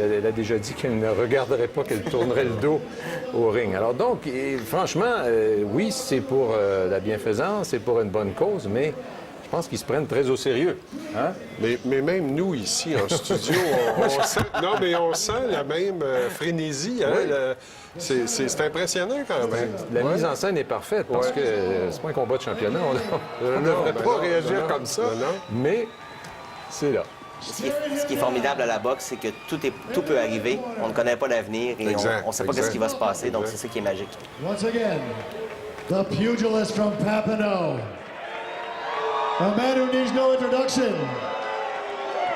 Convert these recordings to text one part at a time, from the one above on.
Elle a déjà dit qu'elle ne regarderait pas, qu'elle tournerait le dos au ring. Alors donc, franchement, oui, c'est pour la bienfaisance, c'est pour une bonne cause, mais je pense qu'ils se prennent très au sérieux. Hein? Mais même nous, ici, en studio, on sent la même frénésie. Hein? Oui. C'est impressionnant quand même. La mise en scène est parfaite parce que c'est pas un combat de championnat. On ne devrait pas réagir comme ça, mais c'est là. Ce qui est formidable à la boxe, c'est que tout peut arriver. On ne connaît pas l'avenir et on ne sait pas ce qui va se passer, donc c'est ça qui est magique. Once again, the pugilist from Papineau. A man who needs no introduction,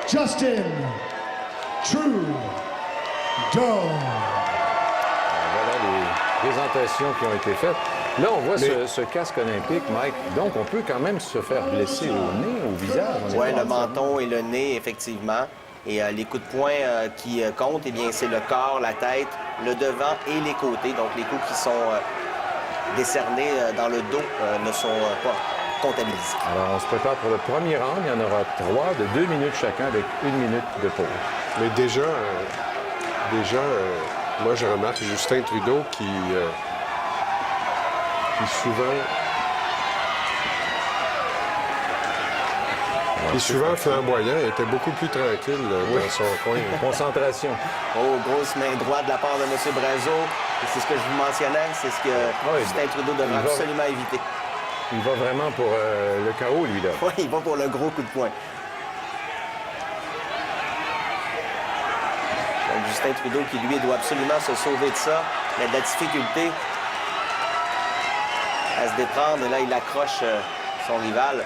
Justin Trudeau. Voilà les présentations qui ont été faites. Là, on voit ce casque olympique, Mike. Donc, on peut quand même se faire blesser au nez, au visage. Oui, le menton et le nez, effectivement. Et les coups de poing qui comptent, eh bien, c'est le corps, la tête, le devant et les côtés. Donc, les coups qui sont décernés dans le dos ne sont pas comptabilisés. Alors, on se prépare pour le premier round. Il y en aura 3 de 2 minutes chacun avec 1 minute de pause. Mais déjà, moi, je remarque Justin Trudeau qui souvent flamboyant, était beaucoup plus tranquille dans son coin. Concentration. Oh, grosse main droite de la part de M. Brazeau. C'est ce que je vous mentionnais, c'est ce que Justin Trudeau devrait absolument éviter. Il va vraiment pour le chaos, lui, là. Oui, il va pour le gros coup de poing. Donc, Justin Trudeau qui, lui, doit absolument se sauver de ça. Il a de la difficulté à se déprendre. Et là, il accroche son rival.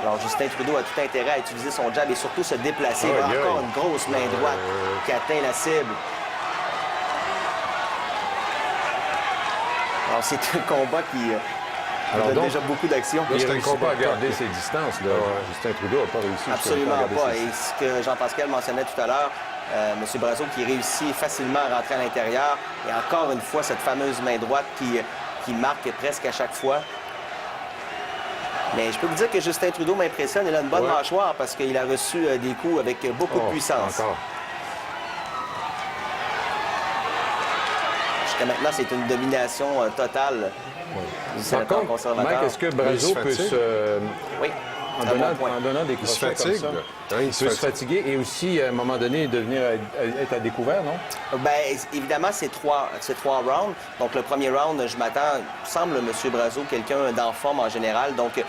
Alors, Justin Trudeau a tout intérêt à utiliser son jab et surtout se déplacer. Il a encore une grosse main droite qui atteint la cible. Alors, c'est un combat qui donne déjà beaucoup d'action. Il ne réussit pas à garder ses distances. Là. Justin Trudeau n'a pas réussi. Absolument pas. Et ce que Jean-Pascal mentionnait tout à l'heure, M. Brazeau qui réussit facilement à rentrer à l'intérieur. Et encore une fois, cette fameuse main droite qui marque presque à chaque fois. Mais je peux vous dire que Justin Trudeau m'impressionne. Il a une bonne mâchoire parce qu'il a reçu des coups avec beaucoup de puissance. Encore. Jusqu'à maintenant, c'est une domination totale du sénateur conservateur. Mike, est-ce que Brazeau peut se... Oui. En donnant des crochets comme ça, il peut se fatiguer et aussi, à un moment donné, devenir être à découvert, non? Bien, évidemment, c'est trois rounds. Donc, le premier round, je m'attends, semble M. Brazeau, quelqu'un d'en forme en général. Donc,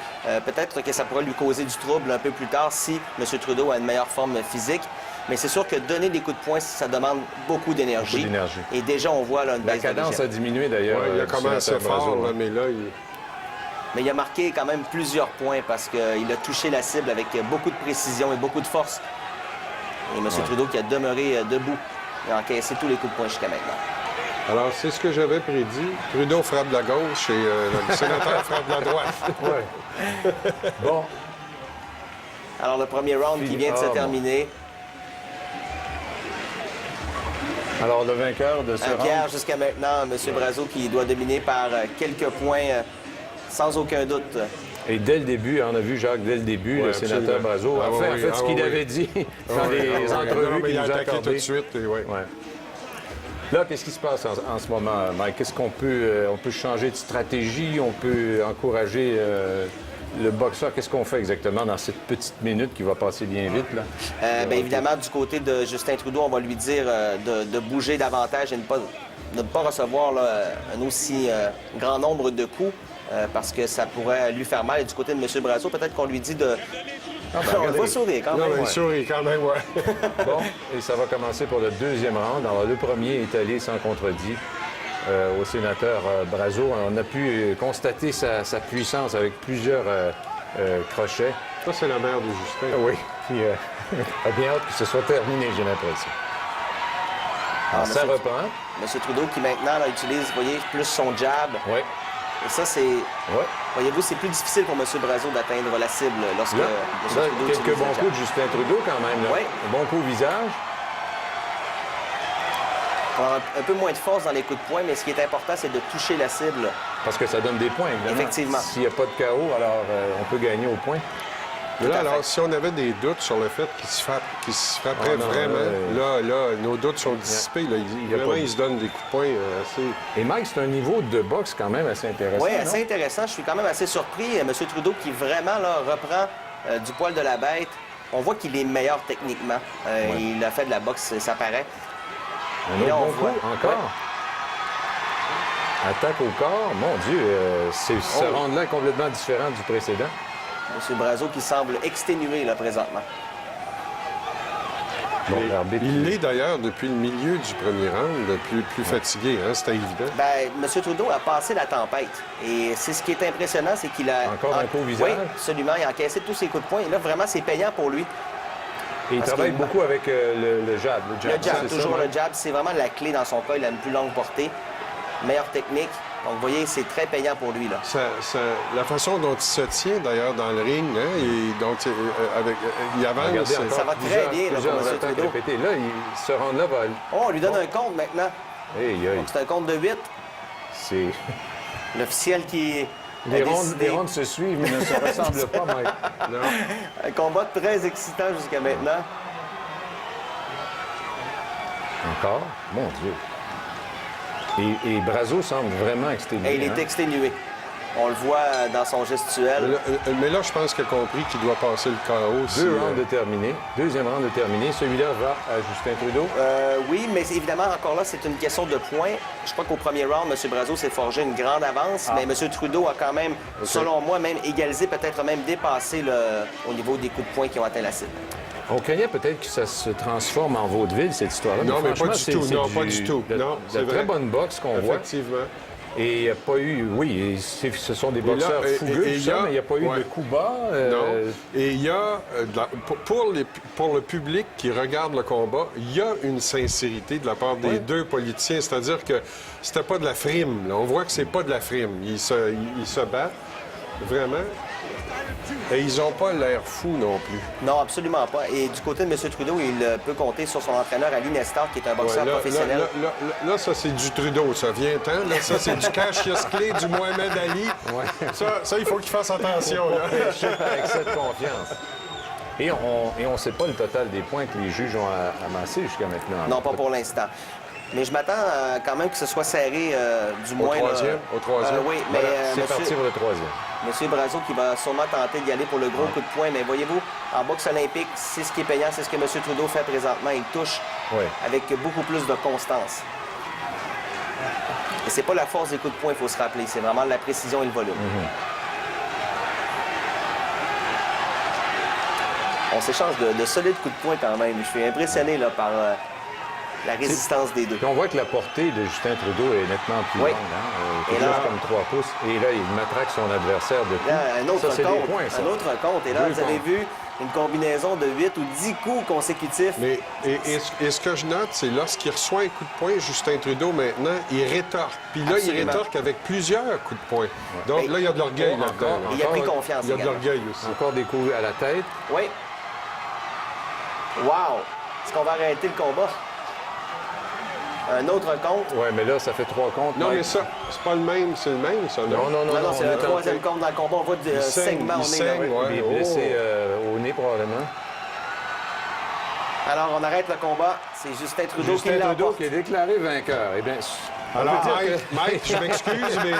peut-être que ça pourrait lui causer du trouble un peu plus tard si M. Trudeau a une meilleure forme physique. Mais c'est sûr que donner des coups de poing, ça demande beaucoup d'énergie. Et déjà, on voit là, une baisse de la cadence a diminué, d'ailleurs. Il a commencé fort, mais là, Mais il a marqué quand même plusieurs points parce qu'il a touché la cible avec beaucoup de précision et beaucoup de force. Et M. Trudeau qui a demeuré debout et a encaissé tous les coups de poing jusqu'à maintenant. Alors, c'est ce que j'avais prédit. Trudeau frappe de la gauche et le sénateur frappe de la droite. Bon. Alors, le premier round qui vient de se terminer. Alors, le vainqueur de ce round... Pierre, jusqu'à maintenant, M. Brazeau qui doit dominer par quelques points... sans aucun doute. Et dès le début, on a vu Jacques, dès le début, le sénateur Brazeau a fait ce qu'il avait dit dans les entrevues qu'il nous a accordées. Tout de suite. Là, qu'est-ce qui se passe en ce moment, Mike? Qu'est-ce qu'on peut... on peut changer de stratégie, on peut encourager le boxeur. Qu'est-ce qu'on fait exactement dans cette petite minute qui va passer bien vite, là? Bien évidemment, du côté de Justin Trudeau, on va lui dire de bouger davantage et de ne pas recevoir là, un aussi grand nombre de coups. Parce que ça pourrait lui faire mal. Et du côté de M. Brazeau, peut-être qu'on lui dit de... on va sourire quand même. Il sourit quand même, Bon, et ça va commencer pour le deuxième round. Alors, le premier est allé sans contredit au sénateur Brazeau. On a pu constater sa puissance avec plusieurs crochets. Ça, c'est la mère de Justin. Oui, puis a bien hâte que ce soit terminé, j'ai l'impression. Alors, ça reprend. M. Trudeau qui maintenant là, utilise, vous voyez, plus son jab. Oui. Et ça, c'est... Voyez-vous, c'est plus difficile pour M. Brazeau d'atteindre la cible lorsque M. Trudeau quelques bons coups de Justin Trudeau, quand même. Là. Oui. Un bon coup au visage. Alors, un peu moins de force dans les coups de poing, mais ce qui est important, c'est de toucher la cible. Parce que ça donne des points, évidemment. Effectivement. S'il n'y a pas de KO, alors on peut gagner au point. Mais là, Tout à alors, fait. si on avait des doutes sur le fait qu'il se frapperait non, vraiment, là, nos doutes sont dissipés. Là. y a Vraiment, pas de- il se donne des coups de poing assez... Et Mike, c'est un niveau de boxe quand même assez intéressant. Oui, non? assez intéressant. Je suis quand même assez surpris. M. Trudeau qui vraiment là, reprend du poil de la bête. On voit qu'il est meilleur techniquement. Il a fait de la boxe, ça paraît. Un Et là, autre on bon voit- coup, encore. Attaque au corps, mon Dieu, ce round-là est complètement différent du précédent. M. Brazo qui semble exténué là, présentement. Bon, l'arbitre, Il l'est d'ailleurs depuis le milieu du premier round, plus fatigué, hein, c'était évident. Ben, M. Trudeau a passé la tempête. Et c'est ce qui est impressionnant, c'est qu'il a... Encore un coup au visage. Oui, absolument. Il a encaissé tous ses coups de poing. Et là, vraiment, c'est payant pour lui. Et il parce travaille qu'il- beaucoup avec le jab. Le jab, c'est toujours ça, le jab. C'est vraiment la clé dans son cas. Il a une plus longue portée, meilleure technique. Donc, vous voyez, c'est très payant pour lui, là. La façon dont il se tient, d'ailleurs, dans le ring, hein, et donc, il avance... Regardez encore Ça va très bien, là, plusieurs pour M. attaques Trudeau. répétées. Là, ce round-là va... Oh, on lui donne un compte maintenant. Aïe, aïe. Donc, c'est un compte de 8. C'est... L'officiel qui a Les décidé. rondes se suivent, mais ne se ressemblent pas, Mike. Non. Un combat très excitant jusqu'à maintenant. Encore? Mon Dieu. Et Brazo semble vraiment exténué. Et il est hein? exténué. On le voit dans son gestuel. Mais là, je pense qu'il a compris qu'il doit passer le KO. si, Deux rounds de terminé. Deuxième round de terminé. Celui-là va à Justin Trudeau. Oui, mais évidemment, encore là, c'est une question de points. Je crois qu'au premier round, M. Brazo s'est forgé une grande avance, mais M. Trudeau a quand même, selon moi, même égalisé, peut-être même dépassé au niveau des coups de poing qui ont atteint la cible. On craignait peut-être que ça se transforme en vaudeville, cette histoire-là. Non, mais pas franchement, du c'est- tout. c'est Non, pas du tout. Non, de c'est très vrai. bonne boxe qu'on voit. Effectivement. Et il n'y a pas eu... Oui, ce sont des là, boxeurs fougueux, et tout il y ça, a- mais il n'y a pas eu ouais. de coup bas. Non. Et il y a, pour le public qui regarde le combat, il y a une sincérité de la part des deux politiciens. C'est-à-dire que c'était pas de la frime. Là. On voit que c'est pas de la frime. Ils se battent, vraiment. Et ils n'ont pas l'air fous non plus. Non, absolument pas. Et du côté de M. Trudeau, il peut compter sur son entraîneur Ali Nestor, qui est un boxeur Ouais, professionnel. là, ça, c'est du Trudeau, ça. Viens-t'en. Là, ça, c'est du Cassius Clay, du Mohamed Ali. Ça, il faut qu'il fasse attention. Là. Avec cette confiance. Et on ne sait pas le total des points que les juges ont amassés jusqu'à maintenant. Non, pas pour l'instant. Mais je m'attends quand même que ce soit serré, du moins. Au troisième. Oui, mais C'est parti pour le troisième. M. Brazo qui va sûrement tenter d'y aller pour le gros coup de poing. Mais voyez-vous, en boxe olympique, c'est ce qui est payant, c'est ce que M. Trudeau fait présentement. Il touche Oui. avec beaucoup plus de constance. Et c'est pas la force des coups de poing, il faut se rappeler. C'est vraiment la précision et le volume. On s'échange de solides coups de poing quand même. Je suis impressionné là, par la résistance des deux. Puis on voit que la portée de Justin Trudeau est nettement plus Oui. longue. Hein? Et Quelque là- chose comme 3 pouces. Et là, il matraque son adversaire de coups. Là, un autre Ça, c'est des compte. points, ça. Un autre compte. Et là, Deux vous avez comptes. vu une combinaison de 8 ou 10 coups consécutifs. Mais et ce que je note, c'est lorsqu'il reçoit un coup de poing, Justin Trudeau, maintenant, il rétorque. Puis là, Absolument. il rétorque avec plusieurs coups de poing. Donc Et- là, il y a de l'orgueil Encore. là-dedans. là. Et il a pris Encore, confiance Il y a de également. l'orgueil aussi. Encore des coups à la tête. Oui. Wow! Est-ce qu'on va arrêter le combat? Un autre compte? Oui, mais là, ça fait 3 comptes. Non, Mike. mais ça, c'est pas le même, c'est le même, ça, non? Non, Non, c'est on le est en- troisième compte dans le combat. On voit du saigne, saignement il au nez. là. saigne, ouais. Il est blessé au nez, probablement. Alors, on arrête le combat. C'est Justin Trudeau Justin qui Trudeau l'emporte. qui est déclaré vainqueur. Eh bien, on Alors, peut dire Mike, je m'excuse, mais...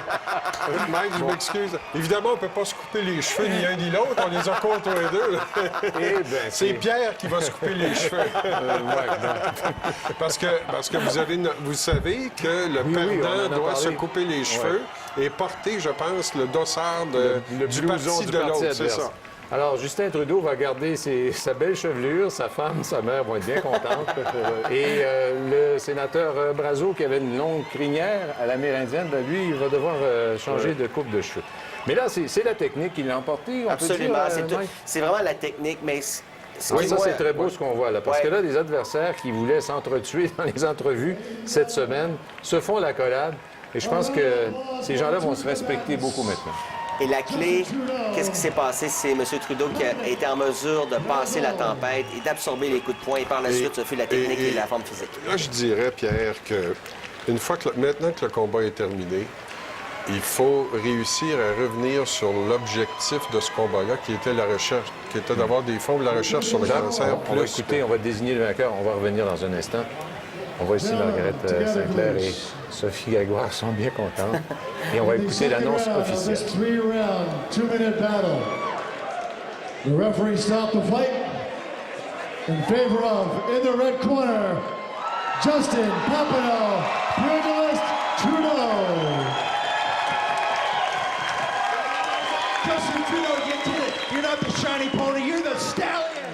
Mike, je m'excuse. Évidemment, on ne peut pas se couper les cheveux ni un ni l'autre. On les a contre les deux. là. Eh bien, C'est Pierre qui va se couper les cheveux. Parce que vous savez que le Oui, on perdant en a doit parlé. se couper les cheveux et porter, je pense, le dossard le du blouson parti du de parti l'autre, c'est adverse. ça. Alors, Justin Trudeau va garder sa belle chevelure, sa femme, sa mère vont être bien contentes. Et le sénateur Brazo, qui avait une longue crinière à l'amérindienne, ben, lui, il va devoir changer de coupe de cheveux. Mais là, c'est la technique qui l'a emporté, on Absolument. peut dire, Mike? C'est vraiment la technique, mais Oui, ça, moi- c'est très beau ce qu'on voit là. Parce Ouais. que là, des adversaires qui voulaient s'entretuer dans les entrevues cette semaine se font l'accolade. Et je pense que ces gens-là vont se respecter beaucoup maintenant. Et la clé, qu'est-ce qui s'est passé? C'est M. Trudeau qui a été en mesure de passer la tempête et d'absorber les coups de poing. Et par la suite, ce fut la technique et la forme physique. Là, je dirais, Pierre, que maintenant que le combat est terminé, il faut réussir à revenir sur l'objectif de ce combat-là, qui était la recherche, qui était d'avoir des fonds de la recherche sur le cancer. On va écouter, on va désigner le vainqueur. On va revenir dans un instant. On voit ici Margaret Sinclair et Sophie Grégoire sont bien contentes. Et on va écouter l'annonce officielle. The referee stopped the fight in favor of, in the red corner, Justin Papineau, pugilist Trudeau. Justin Trudeau, you did it. You're not the shiny pony, you're the stallion.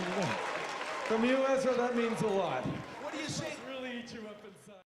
From you, Ezra, that means a lot. What do you say? Really eat you up and